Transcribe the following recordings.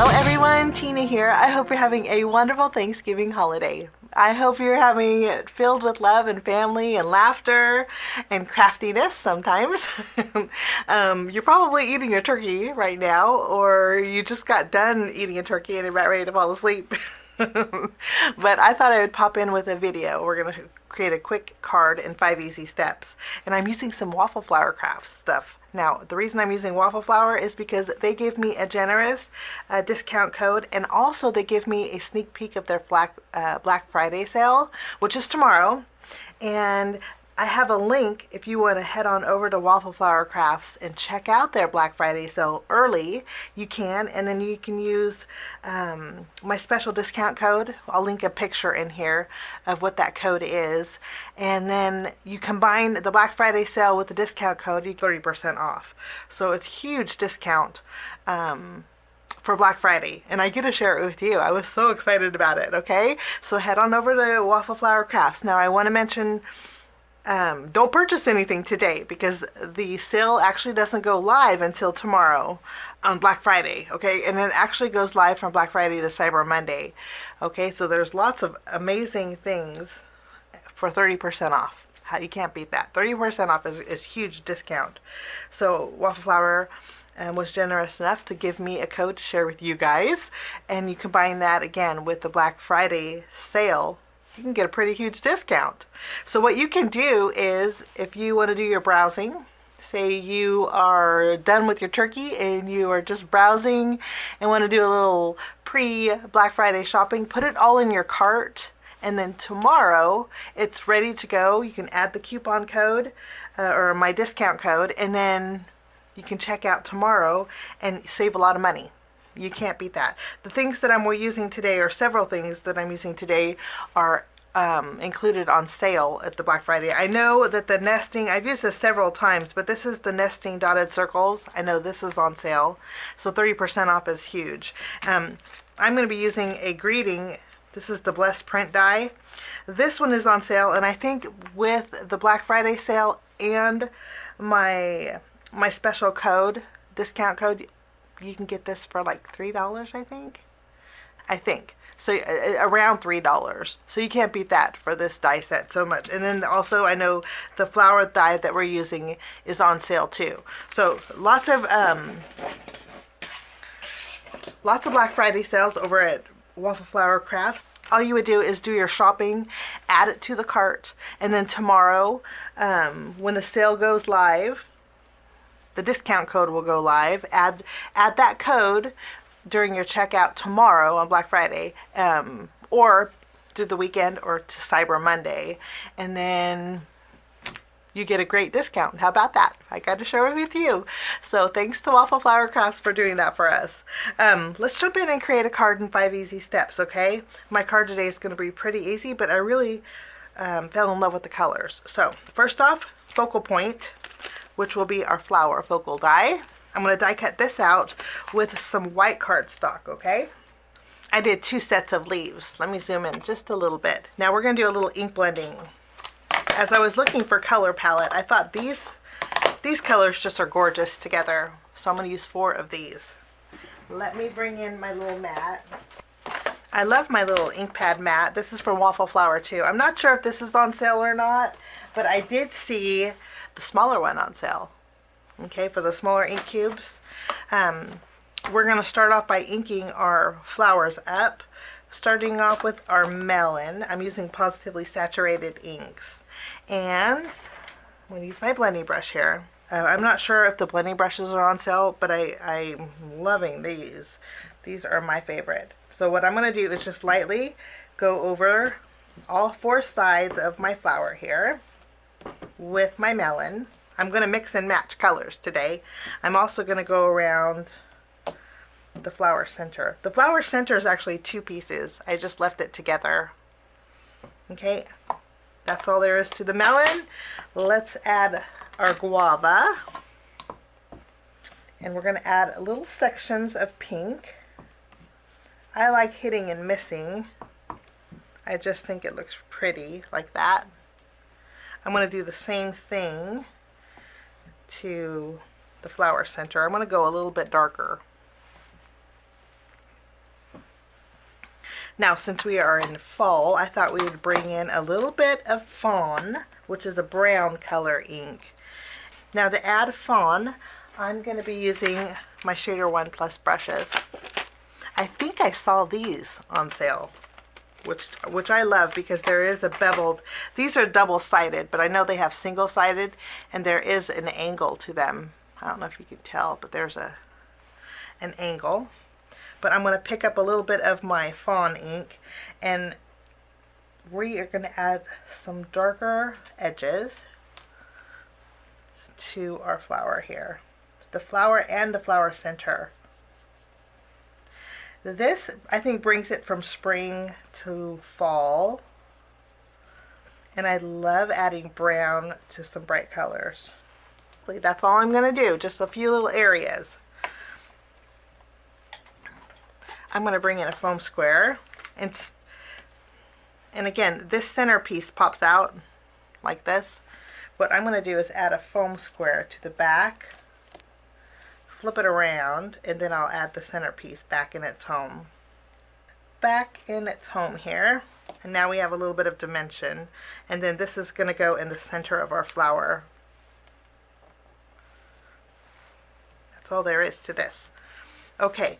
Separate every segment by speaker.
Speaker 1: Hello everyone, Tina here. I hope you're having a wonderful Thanksgiving holiday. I hope you're having it filled with love and family and laughter and craftiness sometimes. You're probably eating a turkey right now, or you just got done eating a turkey and you're about ready to fall asleep. But I thought I would pop in with a video. We're going to create a quick card in 5 easy steps. And I'm using some waffle flower crafts stuff. Now, the reason I'm using waffle flower is because they give me a generous discount code, and also they give me a sneak peek of their Black Friday sale, which is tomorrow. And I have a link if you want to head on over to Waffle Flower Crafts and check out their Black Friday sale early. You can, and then you can use my special discount code. I'll link a picture in here of what that code is, and then you combine the Black Friday sale with the discount code, you get 30% off. So it's huge discount for Black Friday, and I get to share it with you. I was so excited about it. Okay, so head on over to Waffle Flower Crafts. Now I want to mention, don't purchase anything today because the sale actually doesn't go live until tomorrow on Black Friday, okay? And it actually goes live from Black Friday to Cyber Monday, okay? So there's lots of amazing things for 30% off. You can't beat that. 30% off is huge discount. So Waffle Flower was generous enough to give me a code to share with you guys, and you combine that again with the Black Friday sale, you can get a pretty huge discount. So what you can do is, if you want to do your browsing, say you are done with your turkey and you are just browsing and want to do a little pre-Black Friday shopping, put it all in your cart, and then tomorrow it's ready to go. You can add the coupon code or my discount code, and then you can check out tomorrow and save a lot of money. You can't beat that. The things that I'm using today, or several things that I'm using today, are included on sale at the Black Friday. I know that the nesting, I've used this several times, but this is the nesting dotted circles. I know this is on sale, so 30% off is huge. I'm going to be using a greeting. This is the Blessed Print die. This one is on sale, and I think with the Black Friday sale and my special code, discount code, you can get this for like $3, I think. So around $3. So you can't beat that for this die set so much. And then also I know the flower die that we're using is on sale too. So lots of Black Friday sales over at Waffle Flower Crafts. All you would do is do your shopping, add it to the cart, and then tomorrow, when the sale goes live, the discount code will go live. Add that code during your checkout tomorrow on Black Friday, or through the weekend or to Cyber Monday, and then you get a great discount. How about that? I got to share it with you. So thanks to Waffle Flower Crafts for doing that for us. Let's jump in and create a card in 5 easy steps, okay? My card today is going to be pretty easy, but I really fell in love with the colors. So first off, focal point, which will be our flower focal die. I'm going to die cut this out with some white cardstock, okay? I did 2 sets of leaves. Let me zoom in just a little bit. Now we're going to do a little ink blending. As I was looking for color palette, I thought these colors just are gorgeous together. So I'm going to use 4 of these. Let me bring in my little mat. I love my little Inkpad mat. This is from Waffle Flower too. I'm not sure if this is on sale or not, but I did see the smaller one on sale. Okay, for the smaller ink cubes. We're going to start off by inking our flowers up, starting off with our melon. I'm using Positively saturated inks, and I'm going to use my blending brush here. I'm not sure if the blending brushes are on sale, but I'm loving these. These are my favorite. So what I'm going to do is just lightly go over all 4 sides of my flower here with my melon. I'm going to mix and match colors today. I'm also going to go around the flower center. The flower center is actually 2 pieces. I just left it together. Okay, that's all there is to the melon. Let's add our guava. And we're going to add little sections of pink. I like hitting and missing. I just think it looks pretty like that. I'm going to do the same thing to the flower center. I'm going to go a little bit darker. Now, since we are in fall, I thought we would bring in a little bit of fawn, which is a brown color ink. Now, to add fawn, I'm going to be using my Shader 1 Plus brushes. I think I saw these on sale, which I love because there is a beveled, these are double-sided, but I know they have single-sided, and there is an angle to them. I don't know if you can tell, but there's an angle. But I'm going to pick up a little bit of my fawn ink, and we are going to add some darker edges to our flower here. The flower and the flower center. This, I think, brings it from spring to fall. And I love adding brown to some bright colors. That's all I'm going to do, just a few little areas. I'm going to bring in a foam square, and again, this center piece pops out like this. What I'm going to do is add a foam square to the back, flip it around, and then I'll add the center piece back in its home. Back in its home here, and now we have a little bit of dimension, and then this is going to go in the center of our flower. That's all there is to this. Okay.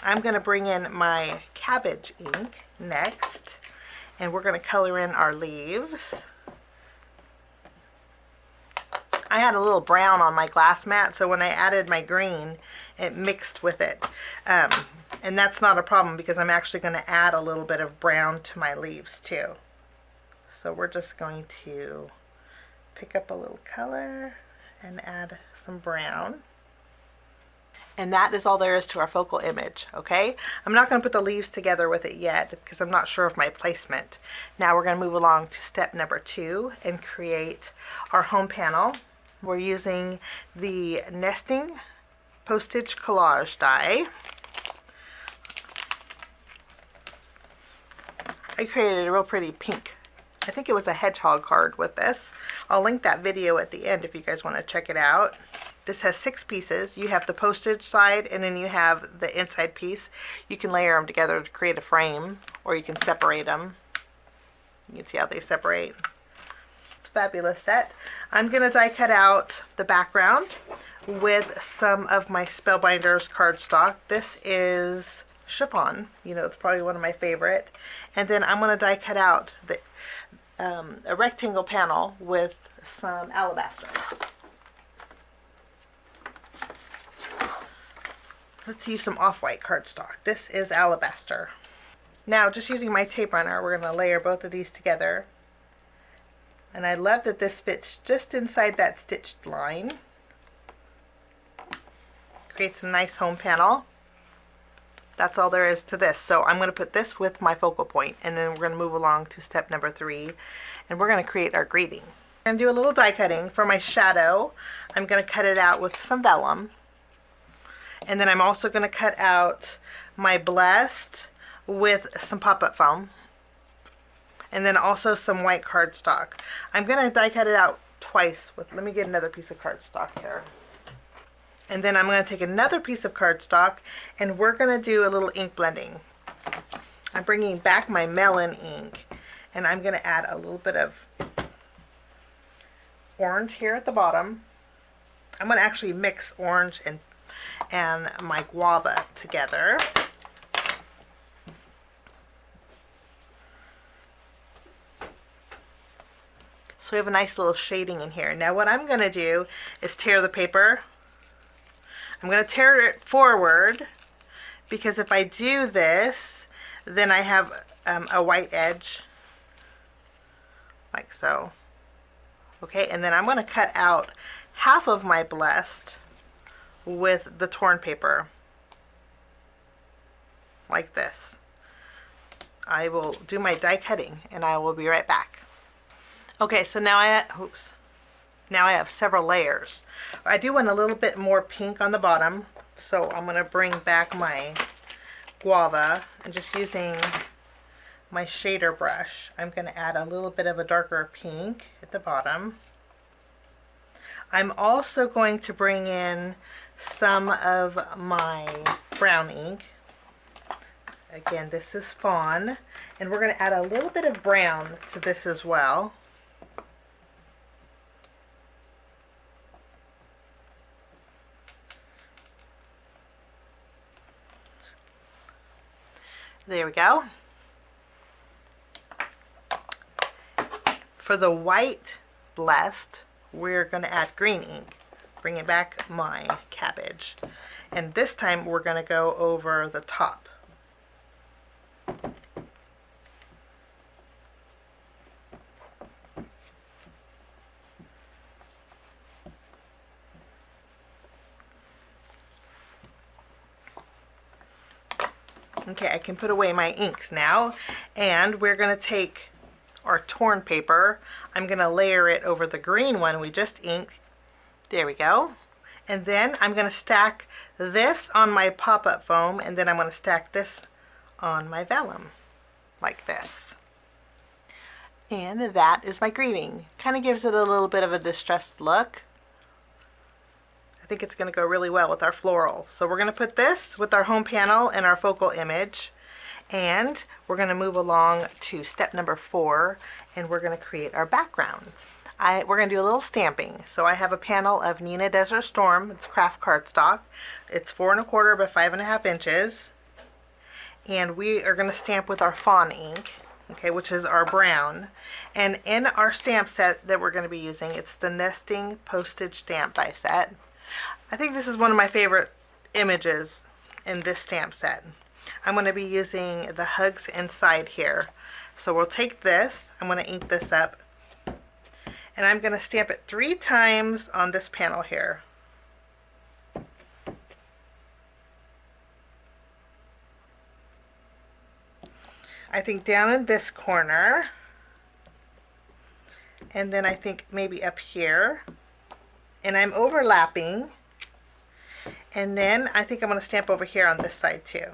Speaker 1: I'm going to bring in my cabbage ink next, and we're going to color in our leaves. I had a little brown on my glass mat, so when I added my green, it mixed with it. And that's not a problem because I'm actually going to add a little bit of brown to my leaves too. So we're just going to pick up a little color and add some brown. And that is all there is to our focal image, okay? I'm not going to put the leaves together with it yet because I'm not sure of my placement. Now we're going to move along to step number 2 and create our home panel. We're using the Nesting Postage Collage die. I created a real pretty pink, I think it was a hedgehog card with this. I'll link that video at the end if you guys want to check it out. This has 6 pieces. You have the postage side, and then you have the inside piece. You can layer them together to create a frame, or you can separate them. You can see how they separate. It's a fabulous set. I'm going to die cut out the background with some of my Spellbinders cardstock. This is chiffon. You know, it's probably one of my favorite. And then I'm going to die cut out a rectangle panel with some alabaster. Let's use some off-white cardstock. This is alabaster. Now, just using my tape runner, we're going to layer both of these together. And I love that this fits just inside that stitched line. Creates a nice home panel. That's all there is to this. So I'm going to put this with my focal point, and then we're going to move along to step number 3, and we're going to create our greeting. I'm going to do a little die cutting for my shadow. I'm going to cut it out with some vellum. And then I'm also going to cut out my Blessed with some pop-up foam. And then also some white cardstock. I'm going to die cut it out twice. Let me get another piece of cardstock here. And then I'm going to take another piece of cardstock, and we're going to do a little ink blending. I'm bringing back my melon ink, and I'm going to add a little bit of orange here at the bottom. I'm going to actually mix orange and my guava together. So we have a nice little shading in here. Now what I'm going to do is tear the paper. I'm going to tear it forward because if I do this, then I have a white edge like so. Okay, and then I'm going to cut out half of my Blessed with the torn paper like this. I will do my die cutting and I will be right back. Okay, so now I have several layers. I do want a little bit more pink on the bottom, so I'm going to bring back my guava and just using my shader brush, I'm going to add a little bit of a darker pink at the bottom. I'm also going to bring in some of my brown ink. Again, this is fawn, and we're going to add a little bit of brown to this as well. There we go. For the white blessed, we're going to add green ink. Bring it back my cabbage. And this time we're going to go over the top. Okay, I can put away my inks now, and we're going to take our torn paper. I'm going to layer it over the green one we just inked. There we go. And then I'm going to stack this on my pop-up foam, and then I'm going to stack this on my vellum, like this. And that is my greeting. Kind of gives it a little bit of a distressed look. I think it's going to go really well with our floral. So we're going to put this with our home panel and our focal image, and we're going to move along to step number 4, and we're going to create our background. We're going to do a little stamping. So I have a panel of Neenah Desert Storm. It's craft cardstock. It's 4 1/4 by 5 1/2 inches, and we are going to stamp with our fawn ink, okay, which is our brown. And in our stamp set that we're going to be using, it's the Nesting Postage stamp die set. I think this is one of my favorite images in this stamp set. I'm going to be using the hugs inside here. So we'll take this, I'm going to ink this up, and I'm going to stamp it 3 times on this panel here. I think down in this corner, and then I think maybe up here, and I'm overlapping, and then I think I'm going to stamp over here on this side too.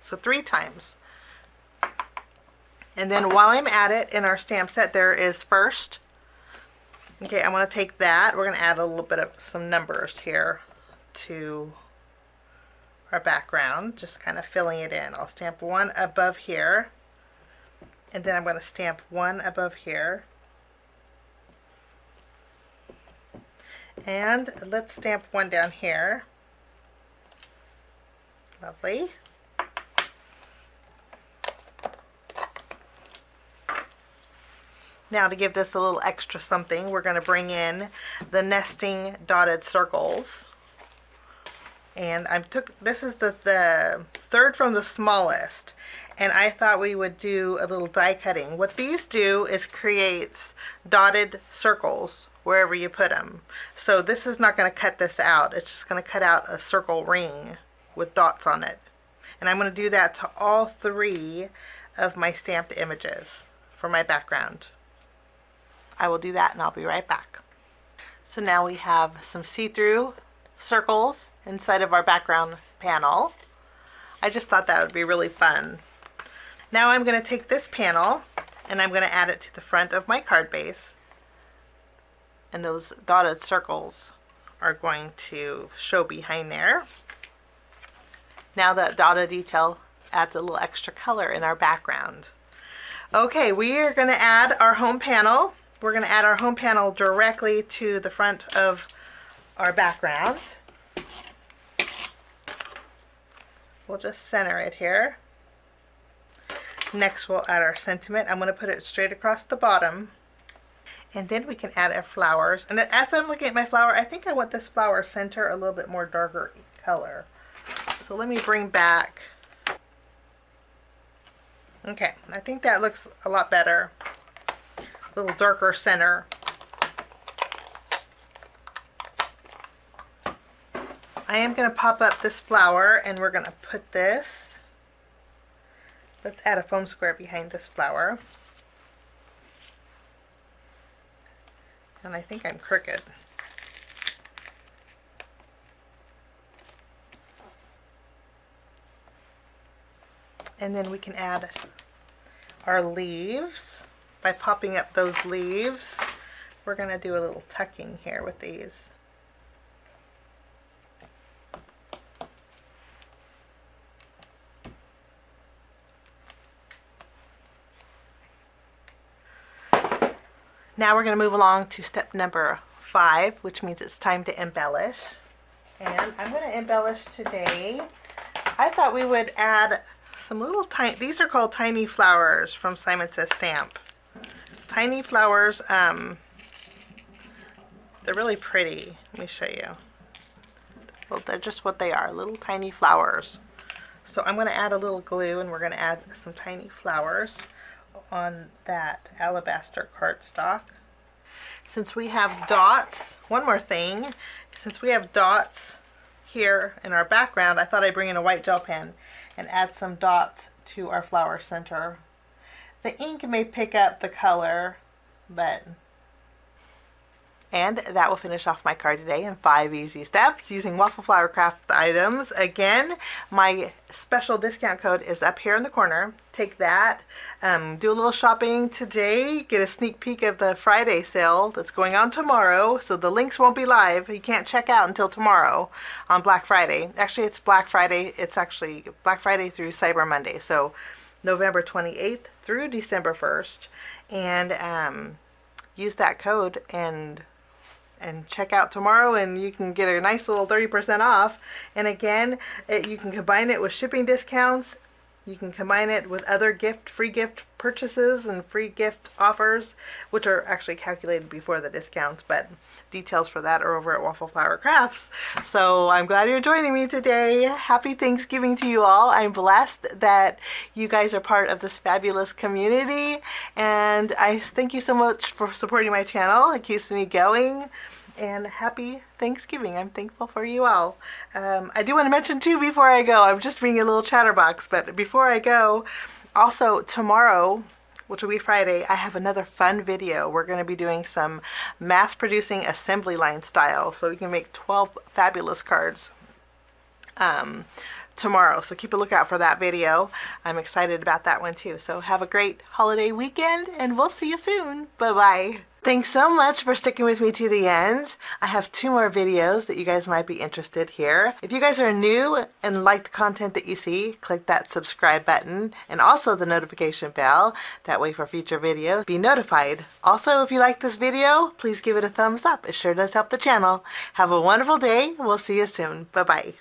Speaker 1: So 3 times. And then while I'm at it, in our stamp set there is first. Okay, I'm going to take that. We're going to add a little bit of some numbers here to our background, just kind of filling it in. I'll stamp 1 above here, and then I'm going to stamp 1 above here. And let's stamp 1 down here. Lovely. Now, to give this a little extra something, we're going to bring in the nesting dotted circles. And this is the 3rd from the smallest, and I thought we would do a little die cutting. What these do is creates dotted circles wherever you put them. So this is not going to cut this out. It's just going to cut out a circle ring with dots on it. And I'm going to do that to all 3 of my stamped images for my background. I will do that, and I'll be right back. So now we have some see-through circles inside of our background panel. I just thought that would be really fun. Now I'm going to take this panel and I'm going to add it to the front of my card base, and those dotted circles are going to show behind there. Now that dotted detail adds a little extra color in our background. Okay, we are going to add our home panel. We're going to add our home panel directly to the front of our background. We'll just center it here. Next we'll add our sentiment. I'm going to put it straight across the bottom. And then we can add our flowers. And as I'm looking at my flower, I think I want this flower center a little bit more darker color. So let me bring back. Okay, I think that looks a lot better. A little darker center. I am going to pop up this flower, and we're going to put this. Let's add a foam square behind this flower. And I think I'm crooked. And then we can add our leaves by popping up those leaves. We're going to do a little tucking here with these. Now we're going to move along to step number 5, which means it's time to embellish. And I'm going to embellish today. I thought we would add some little tiny, these are called tiny flowers from Simon Says Stamp. Tiny flowers, they're really pretty. Let me show you. Well, they're just what they are, little tiny flowers. So I'm going to add a little glue, and we're going to add some tiny flowers on that alabaster cardstock. Since we have dots, one more thing, since we have dots here in our background, I thought I'd bring in a white gel pen and add some dots to our flower center. The ink may pick up the color, and that will finish off my card today in 5 easy steps using Waffle Flower Craft items. Again, my special discount code is up here in the corner. Take that, do a little shopping today, get a sneak peek of the Friday sale that's going on tomorrow. So the links won't be live. You can't check out until tomorrow on Black Friday. Actually, it's Black Friday. It's actually Black Friday through Cyber Monday. So November 28th through December 1st. And use that code and check out tomorrow, and you can get a nice little 30% off. And again, you can combine it with shipping discounts. You can combine it with other free gift purchases and free gift offers, which are actually calculated before the discounts, but details for that are over at Waffle Flower Crafts. So I'm glad you're joining me today. Happy Thanksgiving to you all. I'm blessed that you guys are part of this fabulous community, and I thank you so much for supporting my channel. It keeps me going. And happy Thanksgiving. I'm thankful for you all. I do want to mention too before I go, I'm just being a little chatterbox, but before I go, also tomorrow, which will be Friday, I have another fun video. We're going to be doing some mass producing assembly line style, so we can make 12 fabulous cards tomorrow. So keep a lookout for that video. I'm excited about that one too. So have a great holiday weekend, and we'll see you soon. Bye-bye. Thanks so much for sticking with me to the end. I have 2 more videos that you guys might be interested here. If you guys are new and like the content that you see, click that subscribe button and also the notification bell. That way for future videos, be notified. Also, if you like this video, please give it a thumbs up. It sure does help the channel. Have a wonderful day. We'll see you soon. Bye-bye.